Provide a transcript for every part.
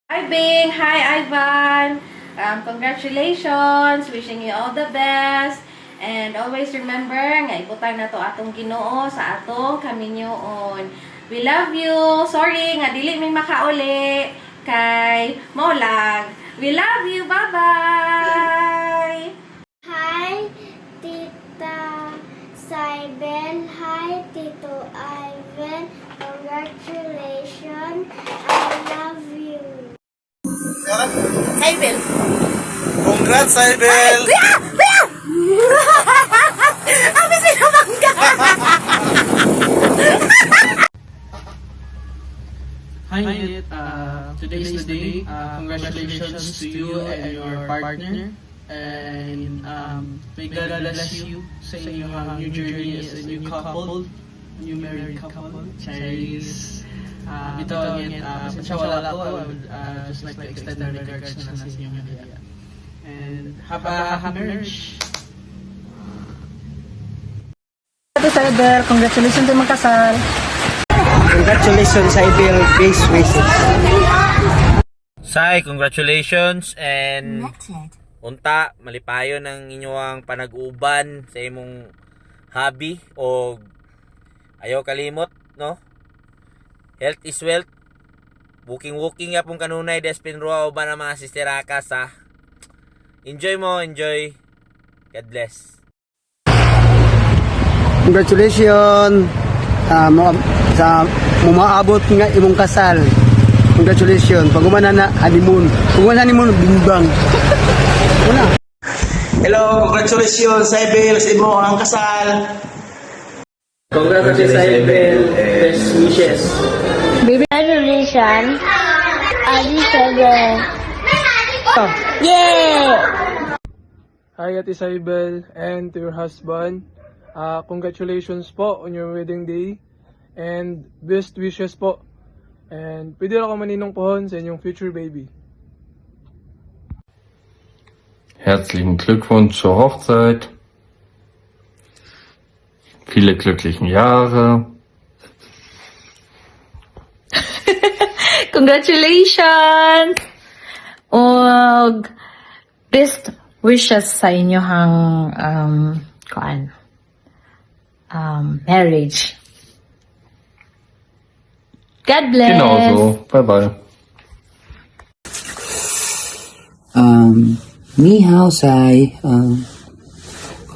Hi, Bing! Hi, Ivan! Congratulations! Wishing you all the best! And always remember, nga ibutang na to atong Ginoo sa atong kaminyoon. We love you! Sorry, nga dili may makauli. Kay, mo lang. We love you! Bye-bye! Hi, Tita Cybel. Hi, Tito Ivan. Congratulations. I love you. Cybel! Congrats, Cybel! Abi sila bangga! Hi, Nit. Today is the day. Congratulations to you and your partner. And may God bless you sa inyong new journey as a new couple, new married couple. Charis. Ito again, pasensya wala ko. I would just like to extend our regards na sa inyong haliya. And happy marriage! Ate Cyber, congratulations sa magkasal. Congratulations, Cybel. Base wishes. Sai, congratulations and unta malipayon ang inyong panag-uban sa imong hobby o ayaw kalimot, no? Health is wealth. Walking yapon kanunay despin ruwa uban ang mga sisterakas ha. Enjoy mo, enjoy. God bless. Congratulations sa umaabot nga imong kasal. Congratulations. Pag-umana na honeymoon. Pag-umana honeymoon, bimbang. Una. Hello, congratulations, Cybel, sa imo ang kasal. Congratulations, Cybel. Best wishes. Congratulations. Ali Cybel. Yay! Hi, Ate Cybel, and to your husband. Congratulations po on your wedding day. And best wishes po. And pwede ako maninong pohon sa inyong future baby. Herzlichen Glückwunsch zur Hochzeit. Viele glücklichen Jahre. Congratulations! Og best wishes sa inyong marriage. God bless! Genauso. Bye bye. Ni hao Sai.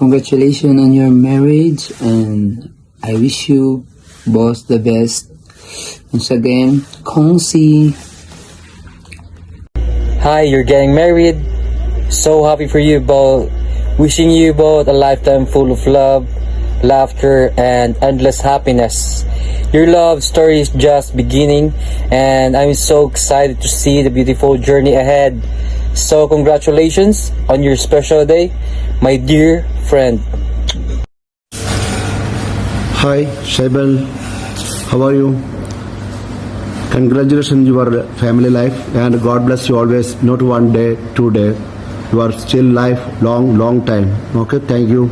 Congratulations on your marriage, and I wish you both the best. Once again, Kong Si. Hi, you're getting married. So happy for you both. Wishing you both a lifetime full of love, laughter, and endless happiness. Your love story is just beginning, and I'm so excited to see the beautiful journey ahead. So congratulations on your special day, my dear friend. Hi, Cybel. How are you? Congratulations your family life, and God bless you always. Not one day, 2 days. You are still life long time. Okay, thank you.